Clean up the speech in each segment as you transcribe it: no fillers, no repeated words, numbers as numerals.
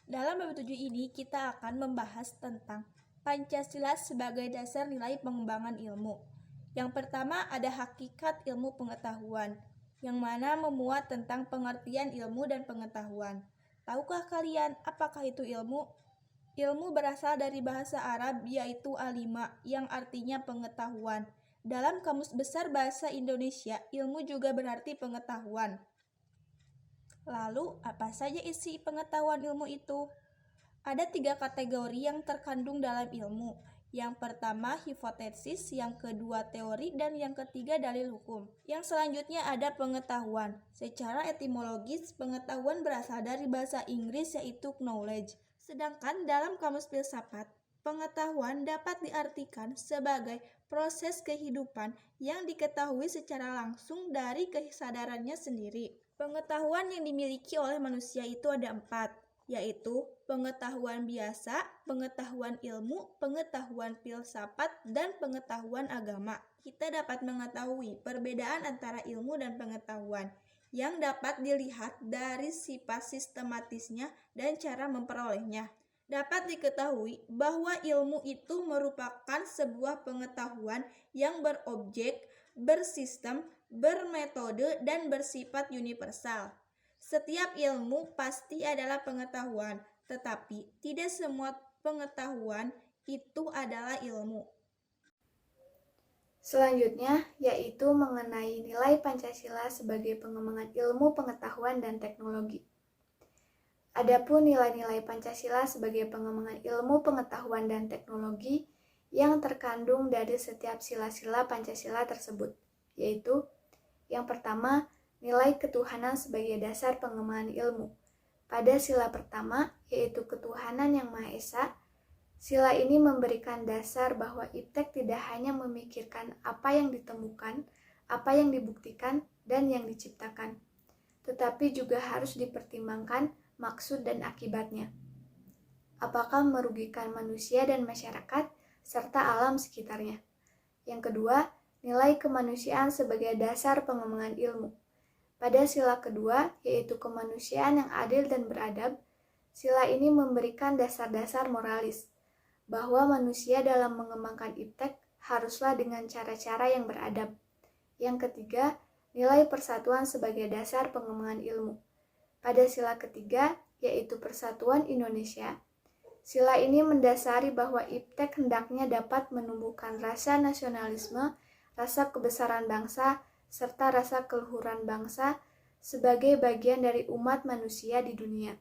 Dalam bab 7 ini kita akan membahas tentang Pancasila sebagai dasar nilai pengembangan ilmu. Yang pertama ada hakikat ilmu pengetahuan, yang mana memuat tentang pengertian ilmu dan pengetahuan. Tahukah kalian apakah itu ilmu? Ilmu berasal dari bahasa Arab yaitu alima yang artinya pengetahuan. Dalam Kamus Besar Bahasa Indonesia, ilmu juga berarti pengetahuan. Lalu, apa saja isi pengetahuan ilmu itu? Ada 3 kategori yang terkandung dalam ilmu. Yang pertama hipotesis, yang kedua teori, dan yang ketiga dalil hukum. Yang selanjutnya ada pengetahuan. Secara etimologis, pengetahuan berasal dari bahasa Inggris yaitu knowledge. Sedangkan dalam Kamus Filsafat, pengetahuan dapat diartikan sebagai proses kehidupan yang diketahui secara langsung dari kesadarannya sendiri. Pengetahuan yang dimiliki oleh manusia itu ada 4, yaitu pengetahuan biasa, pengetahuan ilmu, pengetahuan filsafat, dan pengetahuan agama. Kita dapat mengetahui perbedaan antara ilmu dan pengetahuan yang dapat dilihat dari sifat sistematisnya dan cara memperolehnya. Dapat diketahui bahwa ilmu itu merupakan sebuah pengetahuan yang berobjek, bersistem, bermetode, dan bersifat universal. Setiap ilmu pasti adalah pengetahuan, tetapi tidak semua pengetahuan itu adalah ilmu. Selanjutnya, yaitu mengenai nilai Pancasila sebagai pengembangan ilmu pengetahuan dan teknologi. Adapun nilai-nilai Pancasila sebagai pengembangan ilmu pengetahuan dan teknologi yang terkandung dari setiap sila-sila Pancasila tersebut, yaitu yang pertama, nilai ketuhanan sebagai dasar pengembangan ilmu. Pada sila pertama, yaitu ketuhanan yang Maha Esa, sila ini memberikan dasar bahwa iptek tidak hanya memikirkan apa yang ditemukan, apa yang dibuktikan, dan yang diciptakan, tetapi juga harus dipertimbangkan maksud dan akibatnya. Apakah merugikan manusia dan masyarakat, serta alam sekitarnya. Yang kedua, nilai kemanusiaan sebagai dasar pengembangan ilmu. Pada sila kedua, yaitu kemanusiaan yang adil dan beradab, sila ini memberikan dasar-dasar moralis, bahwa manusia dalam mengembangkan iptek haruslah dengan cara-cara yang beradab. Yang ketiga, nilai persatuan sebagai dasar pengembangan ilmu. Pada sila ketiga, yaitu persatuan Indonesia, sila ini mendasari bahwa iptek hendaknya dapat menumbuhkan rasa nasionalisme, rasa kebesaran bangsa, serta rasa keluhuran bangsa sebagai bagian dari umat manusia di dunia.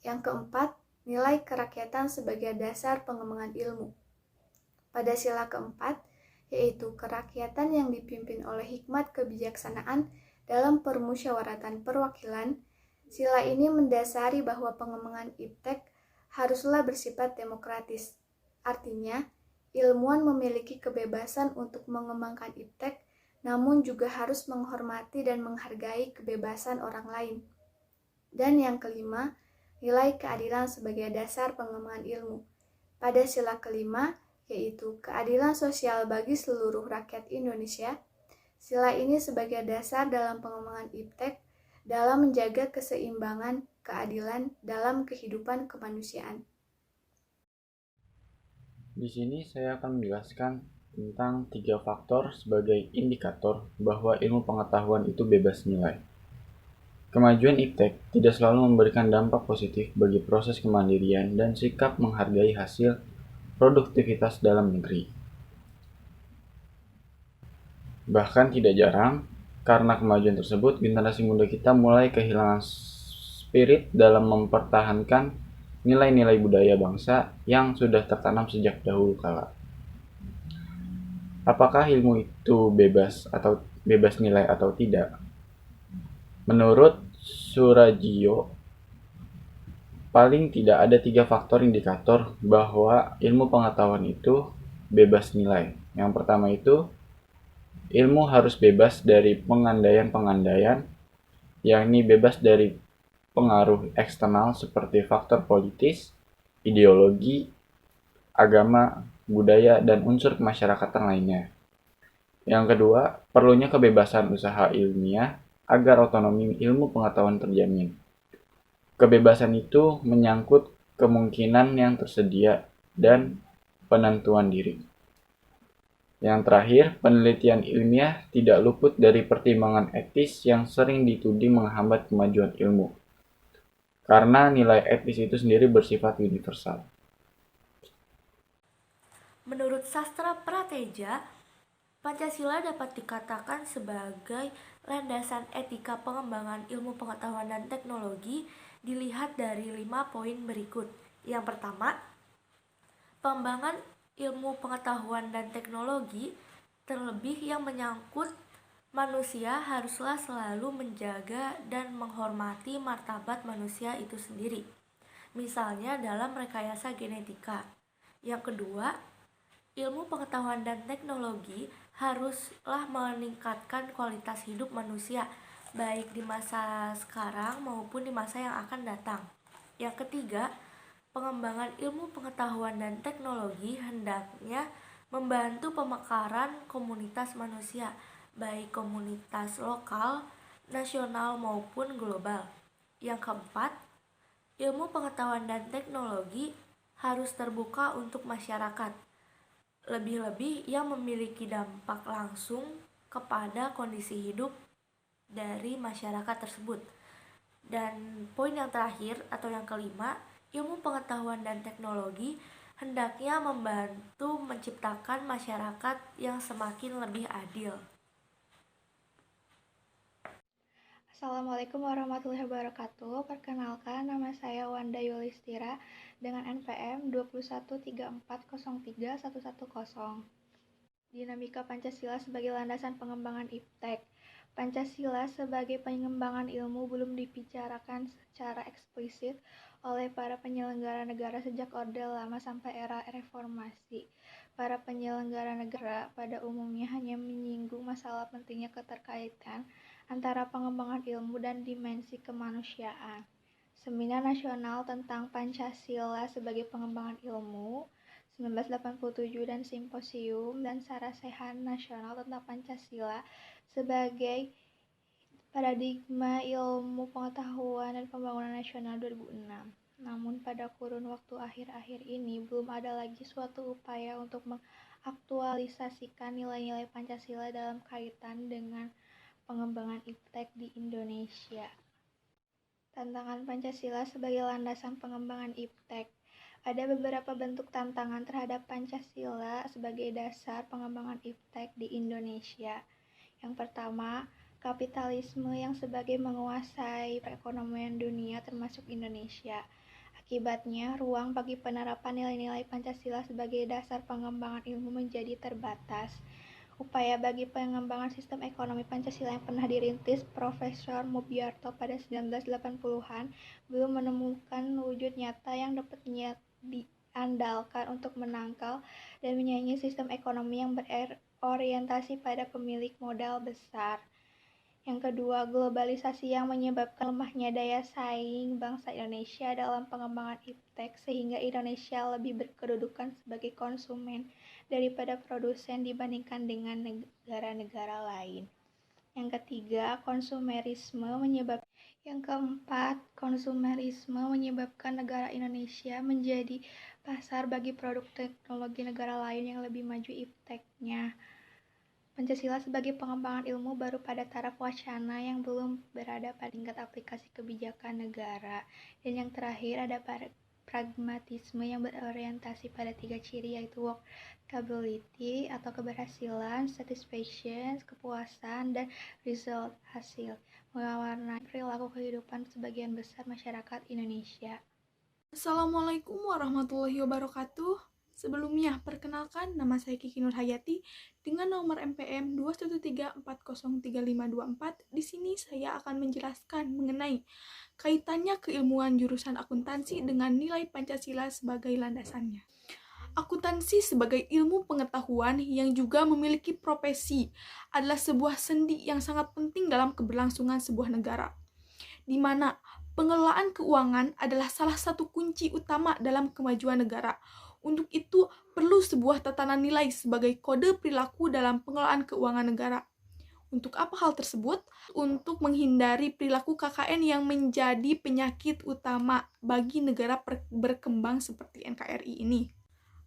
Yang keempat, nilai kerakyatan sebagai dasar pengembangan ilmu. Pada sila keempat, yaitu kerakyatan yang dipimpin oleh hikmat kebijaksanaan dalam permusyawaratan perwakilan, sila ini mendasari bahwa pengembangan iptek haruslah bersifat demokratis. Artinya, ilmuwan memiliki kebebasan untuk mengembangkan iptek, namun juga harus menghormati dan menghargai kebebasan orang lain. Dan yang kelima, nilai keadilan sebagai dasar pengembangan ilmu. Pada sila kelima, yaitu keadilan sosial bagi seluruh rakyat Indonesia, sila ini sebagai dasar dalam pengembangan iptek dalam menjaga keseimbangan keadilan dalam kehidupan kemanusiaan. Di sini saya akan menjelaskan tentang 3 faktor sebagai indikator bahwa ilmu pengetahuan itu bebas nilai. Kemajuan iptek tidak selalu memberikan dampak positif bagi proses kemandirian dan sikap menghargai hasil produktivitas dalam negeri. Bahkan tidak jarang, karena kemajuan tersebut, generasi muda kita mulai kehilangan spirit dalam mempertahankan nilai-nilai budaya bangsa yang sudah tertanam sejak dahulu kala. Apakah ilmu itu bebas nilai atau tidak? Menurut Surajio, paling tidak ada 3 faktor indikator bahwa ilmu pengetahuan itu bebas nilai. Yang pertama itu, ilmu harus bebas dari pengandaian-pengandaian, yakni bebas dari pengaruh eksternal seperti faktor politis, ideologi, agama, budaya, dan unsur kemasyarakatan lainnya. Yang kedua, perlunya kebebasan usaha ilmiah agar otonomi ilmu pengetahuan terjamin. Kebebasan itu menyangkut kemungkinan yang tersedia dan penentuan diri. Yang terakhir, penelitian ilmiah tidak luput dari pertimbangan etis yang sering dituding menghambat kemajuan ilmu. Karena nilai etis itu sendiri bersifat universal. Menurut sastra Prateja, Pancasila dapat dikatakan sebagai landasan etika pengembangan ilmu pengetahuan dan teknologi dilihat dari 5 poin berikut. Yang pertama, pengembangan ilmu pengetahuan dan teknologi, terlebih yang menyangkut manusia, haruslah selalu menjaga dan menghormati martabat manusia itu sendiri. Misalnya dalam rekayasa genetika. Yang kedua, ilmu pengetahuan dan teknologi haruslah meningkatkan kualitas hidup manusia, baik di masa sekarang maupun di masa yang akan datang. Yang ketiga, pengembangan ilmu pengetahuan dan teknologi hendaknya membantu pemekaran komunitas manusia, baik komunitas lokal, nasional maupun global. Yang keempat, ilmu pengetahuan dan teknologi harus terbuka untuk masyarakat, lebih-lebih yang memiliki dampak langsung kepada kondisi hidup dari masyarakat tersebut. Dan poin yang terakhir atau yang kelima, ilmu pengetahuan dan teknologi hendaknya membantu menciptakan masyarakat yang semakin lebih adil. Assalamualaikum warahmatullahi wabarakatuh. Perkenalkan, nama saya Wanda Yulistira dengan NPM 213403110. Dinamika Pancasila sebagai landasan pengembangan IPTEK. Pancasila sebagai pengembangan ilmu belum dibicarakan secara eksplisit oleh para penyelenggara negara sejak Orde Lama sampai era reformasi. Para penyelenggara negara pada umumnya hanya menyinggung masalah pentingnya keterkaitan antara pengembangan ilmu dan dimensi kemanusiaan. Seminar Nasional tentang Pancasila sebagai pengembangan ilmu 1987 dan Simposium dan Sarasehan Nasional tentang Pancasila sebagai paradigma ilmu pengetahuan dan pembangunan nasional 2006. Namun pada kurun waktu akhir-akhir ini belum ada lagi suatu upaya untuk mengaktualisasikan nilai-nilai Pancasila dalam kaitan dengan pengembangan IPTEK di Indonesia. Tantangan Pancasila sebagai landasan pengembangan IPTEK. Ada beberapa bentuk tantangan terhadap Pancasila sebagai dasar pengembangan IPTEK di Indonesia. Yang pertama, kapitalisme yang sebagai menguasai perekonomian dunia termasuk Indonesia. Akibatnya, ruang bagi penerapan nilai-nilai Pancasila sebagai dasar pengembangan ilmu menjadi terbatas. Upaya bagi pengembangan sistem ekonomi Pancasila yang pernah dirintis Profesor Mubyarto pada 1980-an belum menemukan wujud nyata yang dapat diandalkan untuk menangkal dan menyaingi sistem ekonomi yang berorientasi pada pemilik modal besar. Yang kedua, globalisasi yang menyebabkan lemahnya daya saing bangsa Indonesia dalam pengembangan IPTEK sehingga Indonesia lebih berkedudukan sebagai konsumen daripada produsen dibandingkan dengan negara-negara lain. Yang ketiga, Yang keempat, konsumerisme menyebabkan negara Indonesia menjadi pasar bagi produk teknologi negara lain yang lebih maju IPTEK-nya. Pancasila sebagai pengembangan ilmu baru pada taraf wacana yang belum berada pada tingkat aplikasi kebijakan negara. Dan yang terakhir ada pragmatisme yang berorientasi pada 3 ciri yaitu workability atau keberhasilan, satisfaction, kepuasan, dan result, hasil, mewarnai perilaku kehidupan sebagian besar masyarakat Indonesia. Assalamualaikum warahmatullahi wabarakatuh. Sebelumnya, perkenalkan nama saya Kiki Nurhayati dengan nomor MPM 213403524. Di sini saya akan menjelaskan mengenai kaitannya keilmuan jurusan akuntansi dengan nilai Pancasila sebagai landasannya. Akuntansi sebagai ilmu pengetahuan yang juga memiliki profesi adalah sebuah sendi yang sangat penting dalam keberlangsungan sebuah negara, di mana pengelolaan keuangan adalah salah satu kunci utama dalam kemajuan negara. Untuk itu, perlu sebuah tatanan nilai sebagai kode perilaku dalam pengelolaan keuangan negara. Untuk apa hal tersebut? Untuk menghindari perilaku KKN yang menjadi penyakit utama bagi negara berkembang seperti NKRI ini.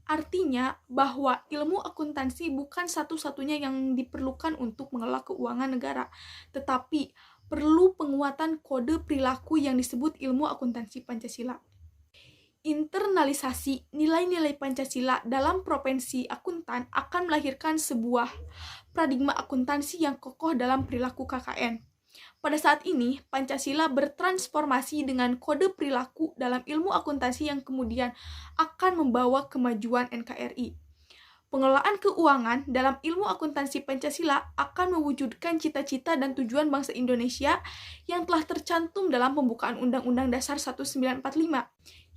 Artinya bahwa ilmu akuntansi bukan satu-satunya yang diperlukan untuk mengelola keuangan negara, tetapi perlu penguatan kode perilaku yang disebut ilmu akuntansi Pancasila. Internalisasi nilai-nilai Pancasila dalam profesi akuntan akan melahirkan sebuah paradigma akuntansi yang kokoh dalam perilaku KKN. Pada saat ini, Pancasila bertransformasi dengan kode perilaku dalam ilmu akuntansi yang kemudian akan membawa kemajuan NKRI. Pengelolaan keuangan dalam ilmu akuntansi Pancasila akan mewujudkan cita-cita dan tujuan bangsa Indonesia yang telah tercantum dalam pembukaan Undang-Undang Dasar 1945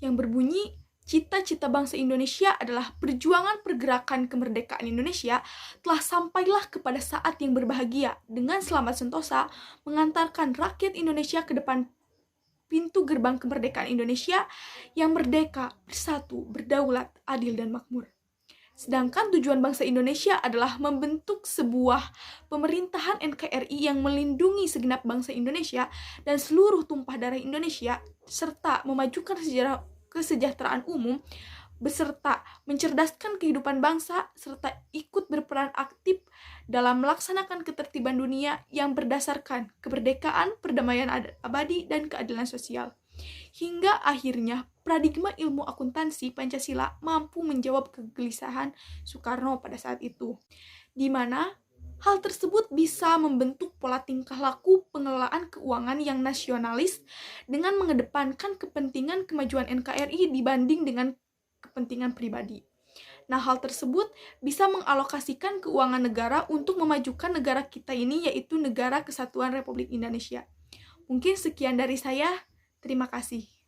yang berbunyi, cita-cita bangsa Indonesia adalah perjuangan pergerakan kemerdekaan Indonesia telah sampailah kepada saat yang berbahagia dengan selamat sentosa mengantarkan rakyat Indonesia ke depan pintu gerbang kemerdekaan Indonesia yang merdeka, bersatu, berdaulat, adil, dan makmur. Sedangkan tujuan bangsa Indonesia adalah membentuk sebuah pemerintahan NKRI yang melindungi segenap bangsa Indonesia dan seluruh tumpah darah Indonesia, serta memajukan kesejahteraan umum, beserta mencerdaskan kehidupan bangsa, serta ikut berperan aktif dalam melaksanakan ketertiban dunia yang berdasarkan kemerdekaan, perdamaian abadi, dan keadilan sosial. Hingga akhirnya paradigma ilmu akuntansi Pancasila mampu menjawab kegelisahan Soekarno pada saat itu, di mana hal tersebut bisa membentuk pola tingkah laku pengelolaan keuangan yang nasionalis dengan mengedepankan kepentingan kemajuan NKRI dibanding dengan kepentingan pribadi. Nah, hal tersebut bisa mengalokasikan keuangan negara untuk memajukan negara kita ini, yaitu Negara Kesatuan Republik Indonesia. Mungkin sekian dari saya. Terima kasih.